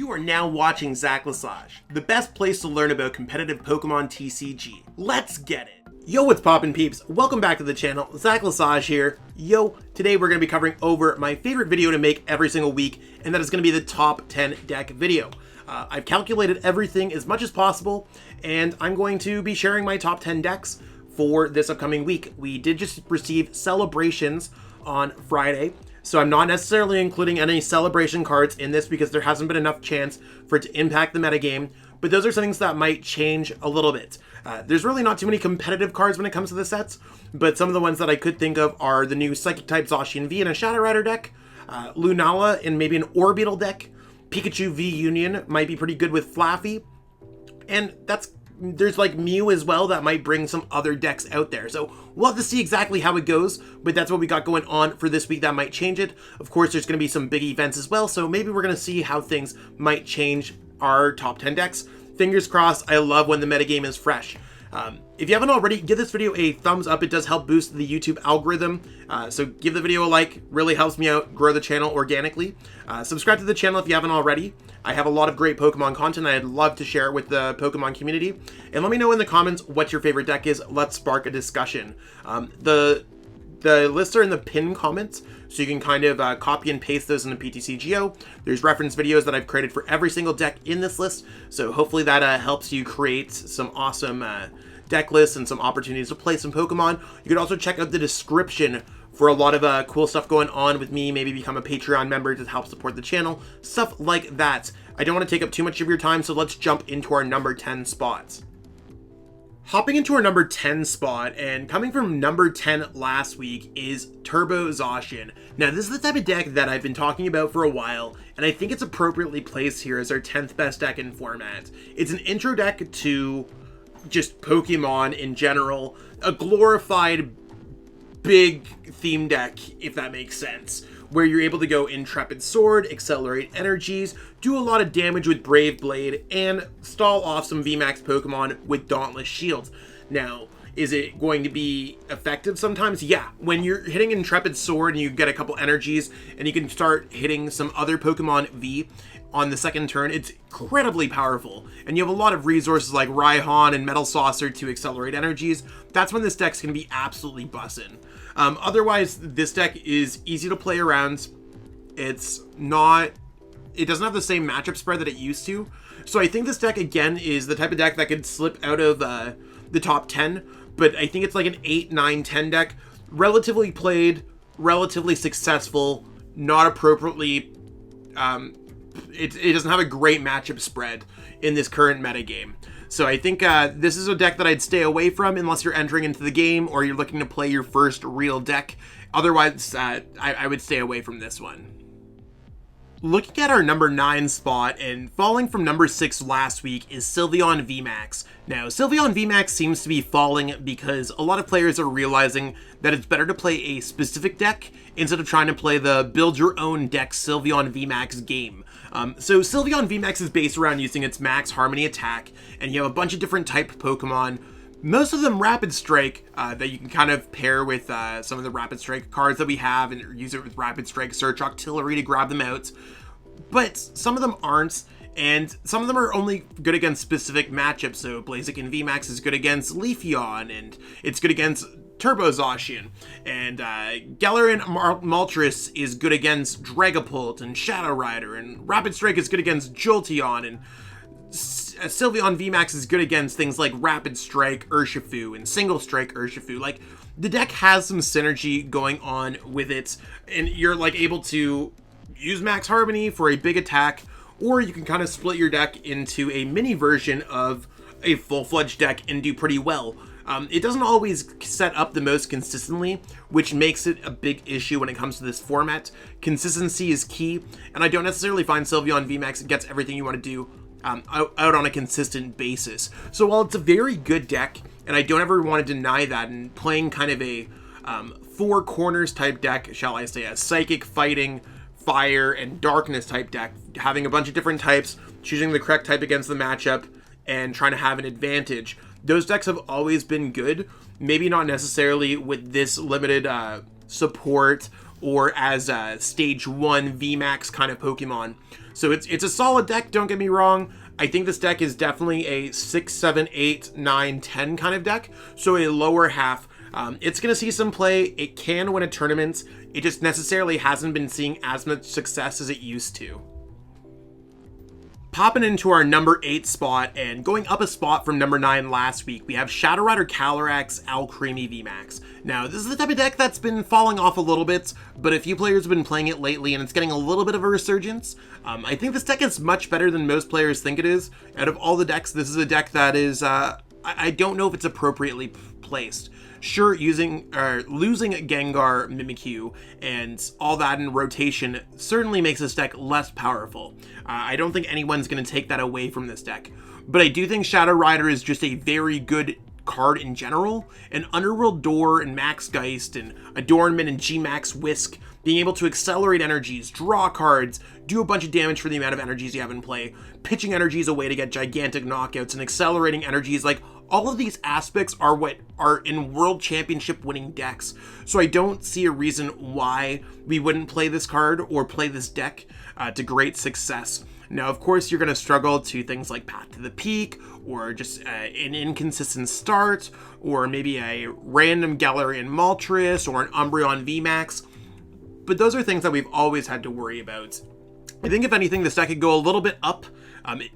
You are now watching Lesage, the best place to learn about competitive Pokemon TCG. Let's get it! Yo, what's poppin' peeps? Welcome back to the channel, Lesage here. Yo, today we're going to be covering over my favorite video to make every single week, and that is going to be the top 10 deck video. I've calculated everything as much as possible, and I'm going to be sharing my top 10 decks for this upcoming week. We did just receive celebrations on Friday, so I'm not necessarily including any celebration cards in this because there hasn't been enough chance for it to impact the metagame, but those are things that might change a little bit. There's really not too many competitive cards when it comes to the sets, but some of the ones that I could think of are the new Psychic-type Zacian V in a Shadow Rider deck, Lunala in maybe an Orbital deck, Pikachu V Union might be pretty good with Flaffy, and there's like Mew as well that might bring some other decks out there. So we'll have to see exactly how it goes, but that's what we got going on for this week that might change it. Of course, there's going to be some big events as well, so maybe we're going to see how things might change our top 10 decks. Fingers crossed. I love when the metagame is fresh. If you haven't already, give this video a thumbs up. It does help boost the YouTube algorithm. So give the video a like. Really helps me out, grow the channel organically. Subscribe to the channel if you haven't already. I have a lot of great Pokemon content. I'd love to share it with the Pokemon community. And let me know in the comments what your favorite deck is. Let's spark a discussion. The lists are in the pinned comments, so you can kind of copy and paste those into PTCGO. There's reference videos that I've created for every single deck in this list, so hopefully that helps you create some awesome deck lists and some opportunities to play some Pokemon. You can also check out the description for a lot of cool stuff going on with me, maybe become a Patreon member to help support the channel, stuff like that. I don't want to take up too much of your time, so let's jump into our number 10 spots. Hopping into our number 10 spot, and coming from number 10 last week, is Turbo Zacian. Now, this is the type of deck that I've been talking about for a while, and I think it's appropriately placed here as our 10th best deck in format. It's an intro deck to just Pokemon in general, a glorified big theme deck, if that makes sense, where you're able to go Intrepid Sword, accelerate energies, do a lot of damage with Brave Blade, and stall off some VMAX Pokemon with Dauntless Shields. Now, is it going to be effective sometimes? Yeah. When you're hitting Intrepid Sword and you get a couple energies and you can start hitting some other Pokemon V on the second turn, it's incredibly powerful. And you have a lot of resources like Raihan and Metal Saucer to accelerate energies. That's when this deck's going to be absolutely bussin'. Otherwise, this deck is easy to play around. It doesn't have the same matchup spread that it used to. So I think this deck, again, is the type of deck that could slip out of the top 10. But I think it's like an 8, 9, 10 deck. Relatively played, relatively successful, not appropriately... It doesn't have a great matchup spread in this current metagame. So I think this is a deck that I'd stay away from unless you're entering into the game or you're looking to play your first real deck. Otherwise, I would stay away from this one. Looking at our number 9 spot, and falling from number 6 last week, is Sylveon VMAX. Now, Sylveon VMAX seems to be falling because a lot of players are realizing that it's better to play a specific deck instead of trying to play the build your own deck Sylveon VMAX game. So Sylveon VMAX is based around using its max Harmony attack, and you have a bunch of different type Pokemon, most of them Rapid Strike, that you can kind of pair with some of the Rapid Strike cards that we have and use it with Rapid Strike Search Octillery to grab them out. But some of them aren't, and some of them are only good against specific matchups. So Blaziken VMAX is good against Leafeon, and it's good against Turbo Zacian, and Galarian Moltres is good against Dragapult and Shadow Rider, and Rapid Strike is good against Jolteon, and Sylveon VMAX is good against things like Rapid Strike Urshifu and Single Strike Urshifu. Like, the deck has some synergy going on with it, and you're like able to use Max Harmony for a big attack, or you can kind of split your deck into a mini version of a full-fledged deck and do pretty well. It doesn't always set up the most consistently, which makes it a big issue when it comes to this format. Consistency is key, and I don't necessarily find Sylveon VMAX gets everything you want to do out on a consistent basis. So while it's a very good deck, and I don't ever want to deny that, and playing kind of a four corners type deck, shall I say, a Psychic, Fighting, Fire, and Darkness type deck, having a bunch of different types, choosing the correct type against the matchup, and trying to have an advantage. Those decks have always been good, maybe not necessarily with this limited support or as a stage 1 VMAX kind of Pokemon. So it's a solid deck, don't get me wrong. I think this deck is definitely a 6, 7, 8, 9, 10 kind of deck, so a lower half. It's going to see some play. It can win a tournament. It just necessarily hasn't been seeing as much success as it used to. Popping into our number 8 spot and going up a spot from number 9 last week, we have Shadow Rider Calyrex Alcremie VMAX. Now, this is the type of deck that's been falling off a little bit, but a few players have been playing it lately and it's getting a little bit of a resurgence. I think this deck is much better than most players think it is. Out of all the decks, this is a deck that is, I don't know if it's appropriately placed. Sure, losing Gengar, Mimikyu, and all that in rotation certainly makes this deck less powerful. I don't think anyone's going to take that away from this deck. But I do think Shadow Rider is just a very good card in general. And Underworld Door and Max Geist and Adornment and G-Max Whisk, being able to accelerate energies, draw cards, do a bunch of damage for the amount of energies you have in play, pitching energies away to get gigantic knockouts, and accelerating energies, like, all of these aspects are what are in World Championship winning decks. So I don't see a reason why we wouldn't play this card or play this deck to great success. Now, of course, you're going to struggle to things like Path to the Peak, or just an inconsistent start, or maybe a random Galarian Moltres, or an Umbreon VMAX. But those are things that we've always had to worry about. I think, if anything, this deck could go a little bit up.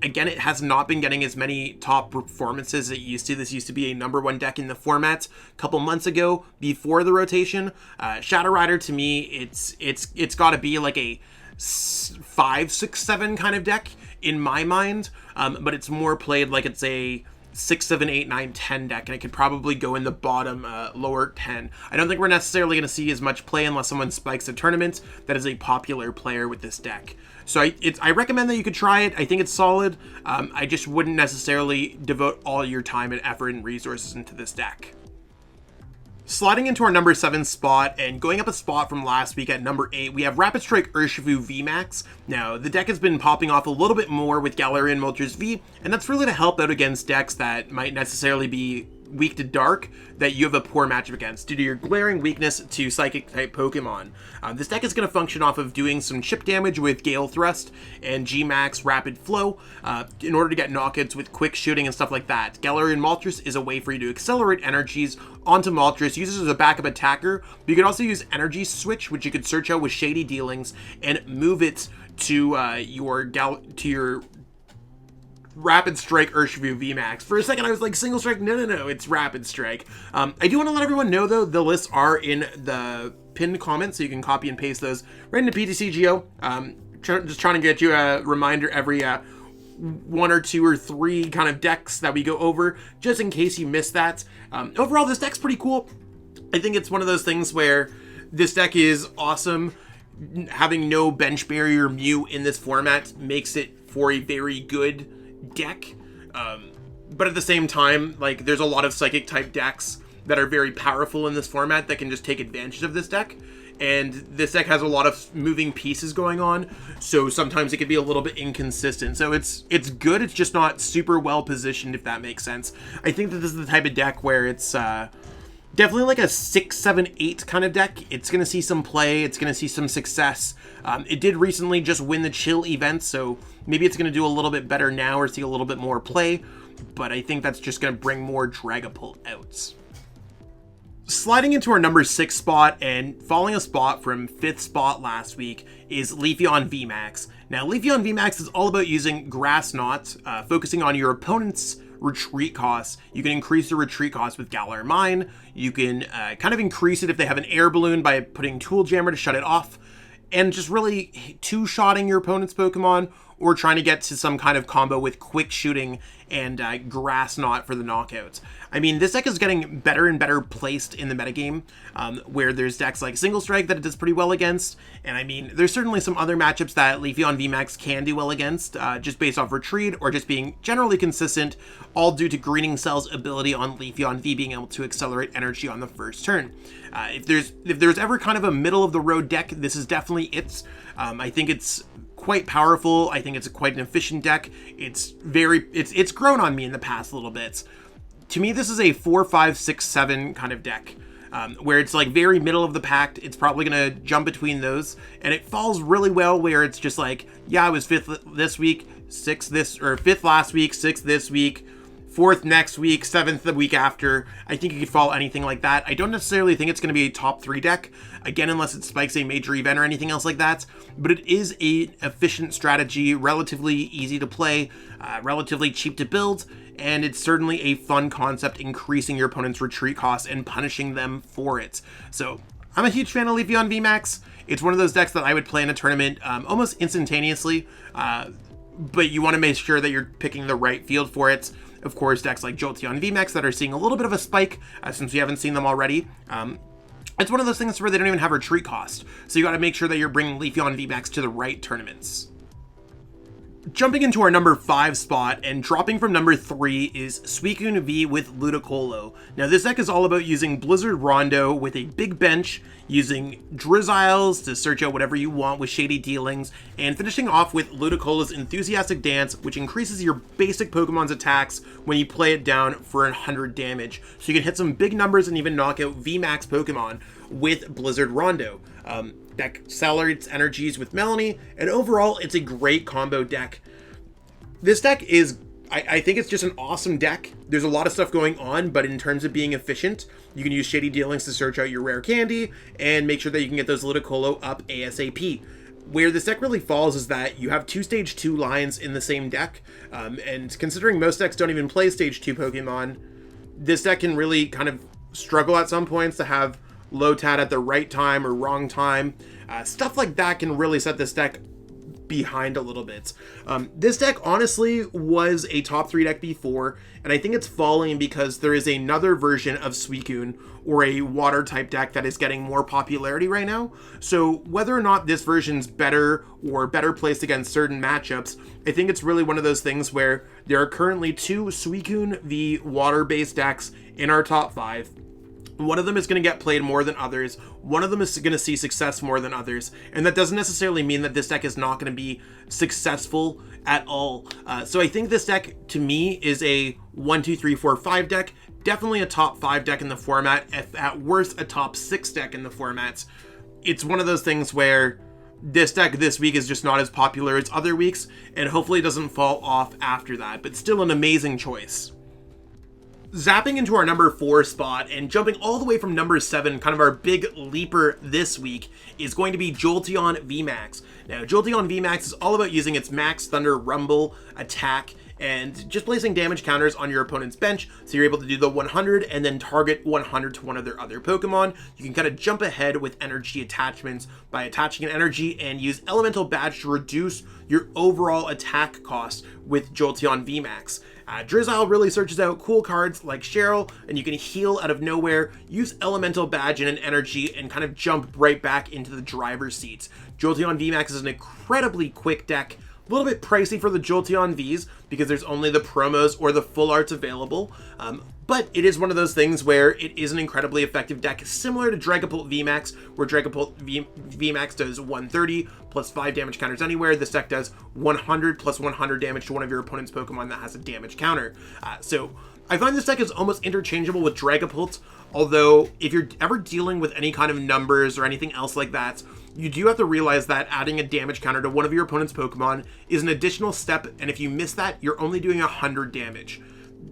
Again, it has not been getting as many top performances as it used to. This used to be a number 1 deck in the format a couple months ago before the rotation. Shadow Rider, to me, it's got to be like a 5, 6, 7 kind of deck in my mind, but it's more played like it's a 6, 7, 8, 9, 10 deck, and it could probably go in the bottom lower 10. I don't think we're necessarily going to see as much play unless someone spikes a tournament that is a popular player with this deck. So I recommend that you could try it. I think it's solid. I just wouldn't necessarily devote all your time and effort and resources into this deck. Sliding into our number 7 spot and going up a spot from last week at number 8, we have Rapid Strike Urshifu VMAX. Now, the deck has been popping off a little bit more with Galarian Moltres V, and that's really to help out against decks that might necessarily be weak to Dark that you have a poor matchup against due to your glaring weakness to Psychic type Pokemon. This deck is going to function off of doing some chip damage with Gale Thrust and G-Max Rapid Flow in order to get knockouts with quick shooting and stuff like that. Galarian Moltres is a way for you to accelerate energies onto Moltres, use it as a backup attacker, but you could also use Energy Switch, which you could search out with Shady Dealings and move it to your Rapid Strike Urshifu VMAX. For a second, I was like, Single Strike? No, it's Rapid Strike. I do want to let everyone know, though, the lists are in the pinned comments, so you can copy and paste those right into PTCGO. Just trying to get you a reminder every 1 or 2 or 3 kind of decks that we go over, just in case you missed that. Overall, this deck's pretty cool. I think it's one of those things where this deck is awesome. Having no bench barrier Mew in this format makes it for a very good deck, but at the same time, like, there's a lot of Psychic type decks that are very powerful in this format that can just take advantage of this deck, and this deck has a lot of moving pieces going on, so sometimes it can be a little bit inconsistent. So it's good, it's just not super well positioned, if that makes sense. I think that this is the type of deck where it's definitely like a 6, 7, 8 kind of deck. It's going to see some play. It's going to see some success. It did recently just win the Chill event, so maybe it's going to do a little bit better now or see a little bit more play, but I think that's just going to bring more Dragapult outs. Sliding into our number 6 spot and falling a spot from 5th spot last week is Leafeon VMAX. Now, Leafeon VMAX is all about using Grass Knot, focusing on your opponent's retreat costs. You can increase the retreat cost with Galar Mine. You can kind of increase it if they have an air balloon by putting Tool Jammer to shut it off, and just really two-shotting your opponent's Pokemon, or trying to get to some kind of combo with quick shooting and Grass Knot for the knockouts. I mean, this deck is getting better and better placed in the metagame, where there's decks like Single Strike that it does pretty well against, and I mean, there's certainly some other matchups that Leafeon VMAX can do well against, just based off retreat, or just being generally consistent, all due to Greening Cell's ability on Leafeon V being able to accelerate energy on the first turn. If there's ever kind of a middle-of-the-road deck, this is definitely it. I think it's quite powerful. I think it's quite an efficient deck. It's grown on me in the past little bit. To me, this is a 4, 5, 6, 7 kind of deck. where it's like very middle of the pack. It's probably going to jump between those, and it falls really well where it's just like, yeah, I was 5th this week, 6th this, or 5th last week, 6th this week, 4th next week, 7th the week after. I think you could fall anything like that. I don't necessarily think it's going to be a top 3 deck, again, unless it spikes a major event or anything else like that, but it is a efficient strategy, relatively easy to play, relatively cheap to build, and it's certainly a fun concept, increasing your opponent's retreat costs and punishing them for it. So I'm a huge fan of Leafeon VMAX. It's one of those decks that I would play in a tournament almost instantaneously, but you want to make sure that you're picking the right field for it. Of course, decks like Jolteon VMAX that are seeing a little bit of a spike since we haven't seen them already. It's one of those things where they don't even have retreat cost, so you got to make sure that you're bringing Leafeon VMAX to the right tournaments. Jumping into our number 5 spot and dropping from number 3 is Suicune V with Ludicolo. Now this deck is all about using Blizzard Rondo with a big bench, using Drizziles to search out whatever you want with shady dealings, and finishing off with Ludicolo's Enthusiastic Dance, which increases your basic Pokemon's attacks when you play it down for 100 damage. So you can hit some big numbers and even knock out VMAX Pokemon with Blizzard Rondo. Deck accelerates energies with Melanie, and overall, it's a great combo deck. This deck is, I think it's just an awesome deck. There's a lot of stuff going on, but in terms of being efficient, you can use Shady Dealings to search out your rare candy, and make sure that you can get those Ludicolo up ASAP. Where this deck really falls is that you have 2 Stage 2 lines in the same deck, and considering most decks don't even play Stage 2 Pokemon, this deck can really kind of struggle at some points to have Lotad at the right time or wrong time. Stuff like that can really set this deck behind a little bit. This deck honestly was a top 3 deck before, and I think it's falling because there is another version of Suicune, or a water type deck, that is getting more popularity right now. So whether or not this version's better or better placed against certain matchups, I think it's really one of those things where there are currently 2 Suicune v water based decks in our top 5. One of them is going to get played more than others. One of them is going to see success more than others. And that doesn't necessarily mean that this deck is not going to be successful at all. So I think this deck, to me, is a 1, 2, 3, 4, 5 deck. Definitely a top 5 deck in the format. If at worst, a top 6 deck in the format. It's one of those things where this deck this week is just not as popular as other weeks, and hopefully it doesn't fall off after that. But still an amazing choice. Zapping into our number 4 spot and jumping all the way from number 7, kind of our big leaper this week, is going to be Jolteon VMAX. Now, Jolteon VMAX is all about using its Max Thunder Rumble attack and just placing damage counters on your opponent's bench, so you're able to do the 100 and then target 100 to one of their other Pokemon. You can kind of jump ahead with energy attachments by attaching an energy, and use Elemental Badge to reduce your overall attack cost with Jolteon VMAX. Drizzile really searches out cool cards like Cheryl, and you can heal out of nowhere, use Elemental Badge and an energy, and kind of jump right back into the driver's seat. Jolteon VMAX is an incredibly quick deck. A little bit pricey for the Jolteon Vs because there's only the promos or the full arts available, but it is one of those things where it is an incredibly effective deck, similar to Dragapult VMAX, where Dragapult VMAX does 130 plus 5 damage counters anywhere. This deck does 100 plus 100 damage to one of your opponent's Pokemon that has a damage counter. So I find this deck is almost interchangeable with Dragapult, although if you're ever dealing with any kind of numbers or anything else like that, you do have to realize that adding a damage counter to one of your opponent's Pokemon is an additional step, and if you miss that, you're only doing 100 damage.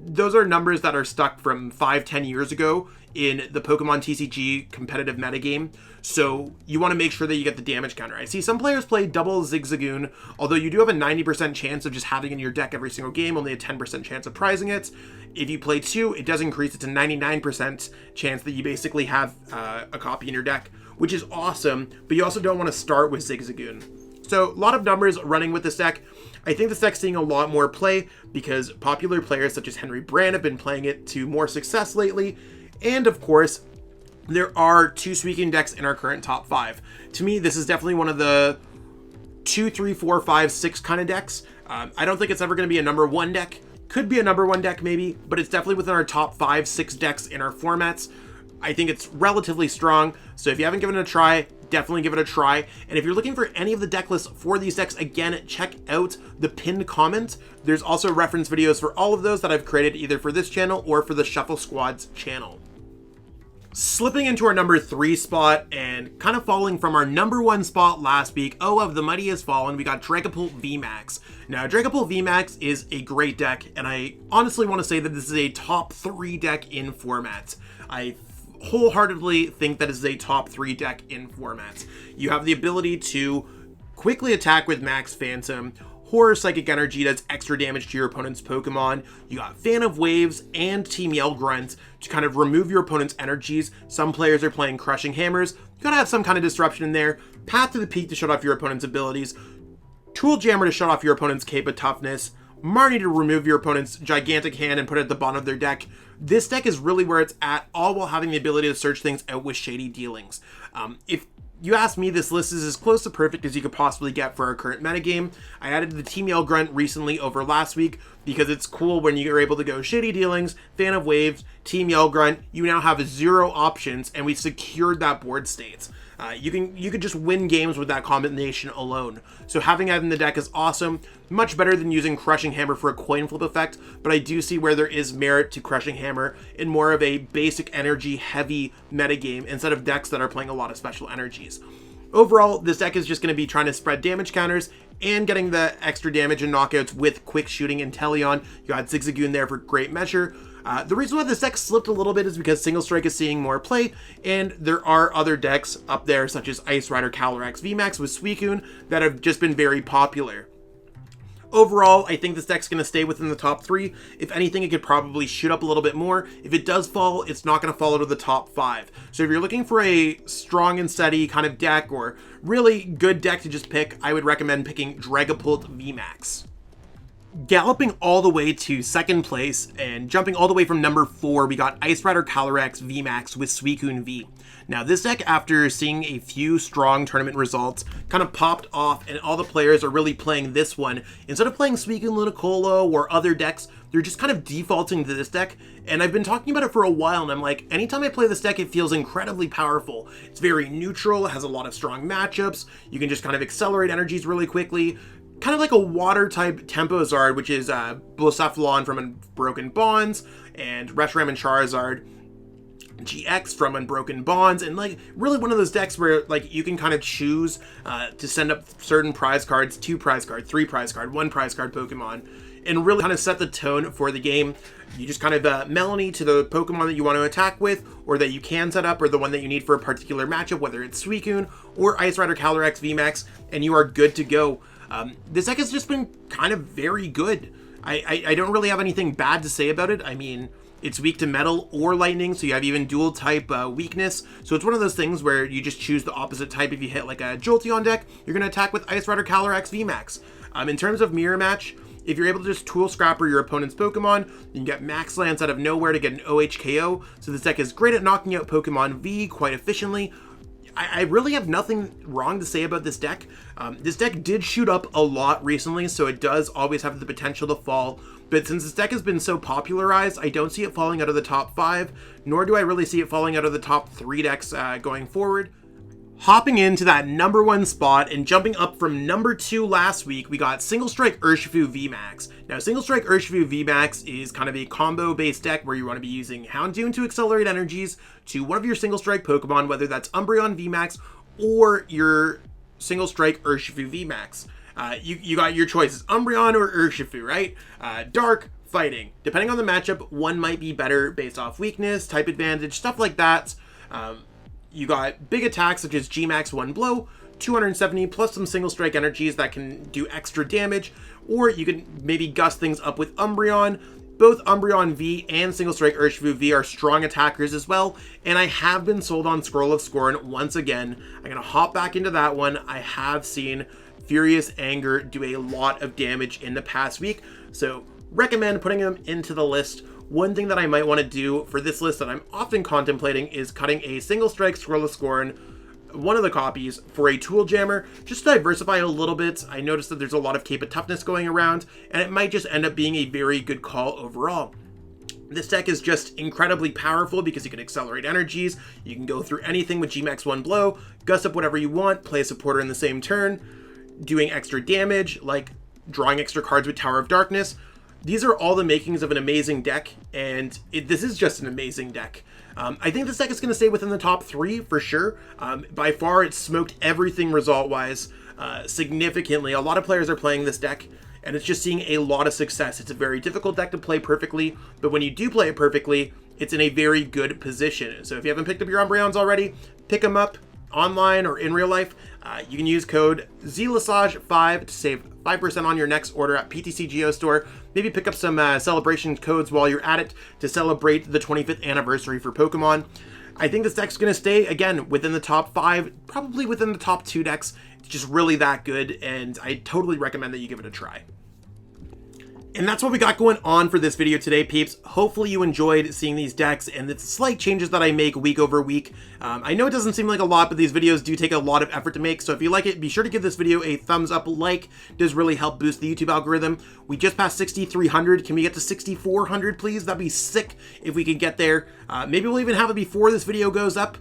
Those are numbers that are stuck from 5-10 years ago in the Pokemon TCG competitive metagame, so you want to make sure that you get the damage counter. I see some players play double Zigzagoon, although you do have a 90% chance of just having it in your deck every single game, only a 10% chance of prizing it. If you play 2, it does increase it to 99% chance that you basically have a copy in your deck, which is awesome, but you also don't want to start with Zigzagoon. So a lot of numbers running with this deck. I think this deck's seeing a lot more play because popular players such as Henry Brand have been playing it to more success lately. And of course, there are 2 Suicune decks in our current top 5. To me, this is definitely one of the 2, 3, 4, 5, 6 kind of decks. I don't think it's ever going to be a number 1 deck. Could be a number 1 deck maybe, but it's definitely within our top 5, 6 decks in our formats. I think it's relatively strong, so if you haven't given it a try, definitely give it a try. And if you're looking for any of the deck lists for these decks, again, check out the pinned comment. There's also reference videos for all of those that I've created either for this channel or for the Shuffle Squad's channel. Slipping into our number 3 spot and kind of falling from our number 1 spot last week, Oh of the Mighty Has Fallen, we got Dragapult VMAX. Now, Dragapult VMAX is a great deck, and I honestly want to say that this is a top 3 deck in formats. I wholeheartedly think that this is a top 3 deck in formats. You have the ability to quickly attack with Max Phantom. Horror Psychic Energy does extra damage to your opponent's Pokemon. You got Fan of Waves and Team Yell Grunt to kind of remove your opponent's energies. Some players are playing Crushing Hammers. You gotta have some kind of disruption in there. Path to the Peak to shut off your opponent's abilities. Tool Jammer to shut off your opponent's Cape of Toughness. Marnie to remove your opponent's Gigantic Hand and put it at the bottom of their deck. This deck is really where it's at, all while having the ability to search things out with Shady Dealings. If you ask me, this list is as close to perfect as you could possibly get for our current metagame. I added the Team Yell Grunt recently over last week because it's cool when you're able to go Shady Dealings, Fan of Waves, Team Yell Grunt. You now have 0 options, and we secured that board state. You could just win games with that combination alone. So having that in the deck is awesome. Much better than using Crushing Hammer for a coin flip effect, but I do see where there is merit to Crushing Hammer in more of a basic energy heavy metagame instead of decks that are playing a lot of special energies. Overall, this deck is just going to be trying to spread damage counters and getting the extra damage and knockouts with Quick Shooting and Teleon. You got Zigzagoon there for great measure. The reason why this deck slipped a little bit is because Single Strike is seeing more play, and there are other decks up there such as Ice Rider, Calyrex, VMAX with Suicune that have just been very popular. Overall, I think this deck's going to stay within the top 3. If anything, it could probably shoot up a little bit more. If it does fall, it's not going to fall out of the top 5. So if you're looking for a strong and steady kind of deck or really good deck to just pick, I would recommend picking Dragapult VMAX. Galloping all the way to second place and jumping all the way from number 4, we got Ice Rider Calyrex VMAX with Suicune V. Now, this deck, after seeing a few strong tournament results, kind of popped off, and all the players are really playing this one. Instead of playing Suicune Ludicolo or other decks, they're just kind of defaulting to this deck, and I've been talking about it for a while, and I'm like, anytime I play this deck, it feels incredibly powerful. It's very neutral, it has a lot of strong matchups, you can just kind of accelerate energies really quickly, kind of like a water-type Tempo Zard, which is Blacephalon from Unbroken Bonds, and Reshiram and Charizard GX from Unbroken Bonds, and like really one of those decks where like you can kind of choose to send up certain prize cards, 2 prize card, 3 prize card, 1 prize card Pokemon, and really kind of set the tone for the game. You just kind of Melanie to the Pokemon that you want to attack with, or that you can set up, or the one that you need for a particular matchup, whether it's Suicune or Ice Rider Calyrex VMAX, and you are good to go. This deck has just been kind of very good. I don't really have anything bad to say about it. I mean, it's weak to Metal or Lightning, so you have even dual type weakness. So it's one of those things where you just choose the opposite type. If you hit like a Jolteon deck, you're going to attack with Ice Rider Calyrex VMAX. In terms of Mirror Match, if you're able to just Tool Scrapper your opponent's Pokemon, you can get Max Lance out of nowhere to get an OHKO. So this deck is great at knocking out Pokemon V quite efficiently. I really have nothing wrong to say about this deck. This deck did shoot up a lot recently, so it does always have the potential to fall. But since this deck has been so popularized, I don't see it falling out of the top 5, nor do I really see it falling out of the top 3 decks going forward. Hopping into that number 1 spot and jumping up from number 2 last week, we got Single Strike Urshifu VMAX. Now, Single Strike Urshifu VMAX is kind of a combo-based deck where you want to be using Houndoom to accelerate energies to one of your Single Strike Pokemon, whether that's Umbreon VMAX or your Single Strike Urshifu VMAX. You got your choices, Umbreon or Urshifu, right? Dark, Fighting. Depending on the matchup, one might be better based off weakness, type advantage, stuff like that. You got big attacks such as Gmax 1 Blow, 270 plus some Single Strike energies that can do extra damage, or you can maybe gust things up with Umbreon. Both Umbreon V and Single Strike Urshifu V are strong attackers as well, and I have been sold on Scroll of Scorn once again. I'm going to hop back into that one. I have seen Furious Anger do a lot of damage in the past week, so recommend putting them into the list. One thing that I might want to do for this list that I'm often contemplating is cutting a Single Strike Scroll of Scorn, one of the copies, for a Tool Jammer, just to diversify a little bit. I noticed that there's a lot of Cape of Toughness going around, and it might just end up being a very good call overall. This deck is just incredibly powerful because you can accelerate energies, you can go through anything with Gmax 1 Blow, gust up whatever you want, play a supporter in the same turn, doing extra damage, like drawing extra cards with Tower of Darkness. These are all the makings of an amazing deck, and this is just an amazing deck. I think this deck is going to stay within the top 3 for sure. By far, it's smoked everything result-wise significantly. A lot of players are playing this deck, and it's just seeing a lot of success. It's a very difficult deck to play perfectly, but when you do play it perfectly, it's in a very good position. So if you haven't picked up your Umbreons already, pick them up online or in real life. You can use code Lesage5 to save 5% on your next order at PTCGO store. Maybe pick up some celebration codes while you're at it to celebrate the 25th anniversary for Pokemon. I think this deck's going to stay, again, within the top 5, probably within the top 2 decks. It's just really that good, and I totally recommend that you give it a try. And that's what we got going on for this video today, peeps. Hopefully you enjoyed seeing these decks and the slight changes that I make week over week. I know it doesn't seem like a lot, but these videos do take a lot of effort to make. So if you like it, be sure to give this video a thumbs up. Like does really help boost the YouTube algorithm. We just passed 6,300. Can we get to 6,400, please? That'd be sick if we could get there. Maybe we'll even have it before this video goes up.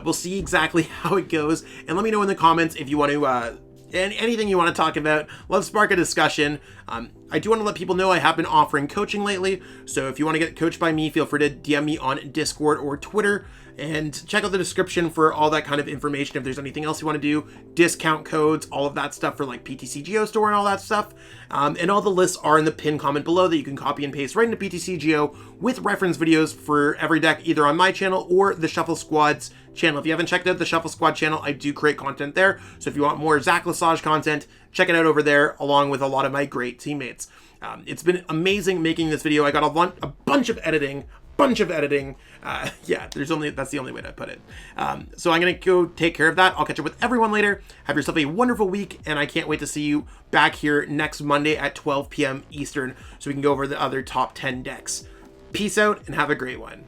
We'll see exactly how it goes. And let me know in the comments if you want to... and anything you want to talk about. Let's spark a discussion. I do want to let people know I have been offering coaching lately, so if you want to get coached by me, feel free to DM me on Discord or Twitter, and check out the description for all that kind of information. If there's anything else you want to do, discount codes, all of that stuff for like PTCGO store and all that stuff. And all the lists are in the pinned comment below that you can copy and paste right into PTCGO with reference videos for every deck, either on my channel or the Shuffle Squad's channel. If you haven't checked out the Shuffle Squad channel, I do create content there. So if you want more Zach Lesage content, check it out over there, along with a lot of my great teammates. It's been amazing making this video. I got a bunch of editing. Yeah, that's the only way to put it. So I'm gonna go take care of that. I'll catch up with everyone later. Have yourself a wonderful week, and I can't wait to see you back here next Monday at 12 p.m. Eastern so we can go over the other top 10 decks. Peace out and have a great one.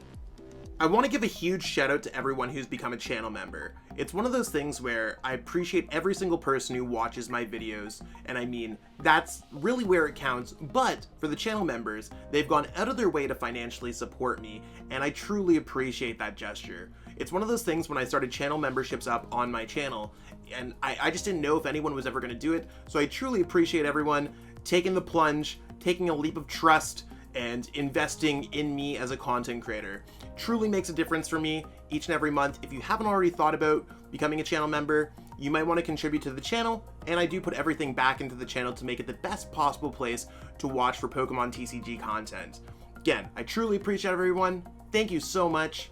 I want to give a huge shout out to everyone who's become a channel member. It's one of those things where I appreciate every single person who watches my videos, and I mean, that's really where it counts, but for the channel members, they've gone out of their way to financially support me, and I truly appreciate that gesture. It's one of those things when I started channel memberships up on my channel, and I just didn't know if anyone was ever going to do it, so I truly appreciate everyone taking the plunge, taking a leap of trust, and investing in me as a content creator. Truly makes a difference for me each and every month. If you haven't already thought about becoming a channel member, you might want to contribute to the channel, and I do put everything back into the channel to make it the best possible place to watch for Pokemon TCG content. Again, I truly appreciate everyone. Thank you so much.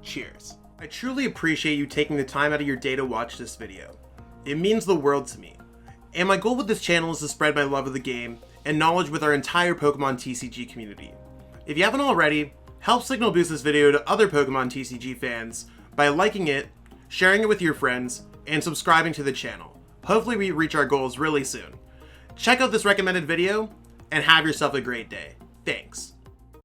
Cheers. I truly appreciate you taking the time out of your day to watch this video. It means the world to me. And my goal with this channel is to spread my love of the game and knowledge with our entire Pokemon TCG community. If you haven't already, help signal boost this video to other Pokemon TCG fans by liking it, sharing it with your friends, and subscribing to the channel. Hopefully we reach our goals really soon. Check out this recommended video, and have yourself a great day. Thanks.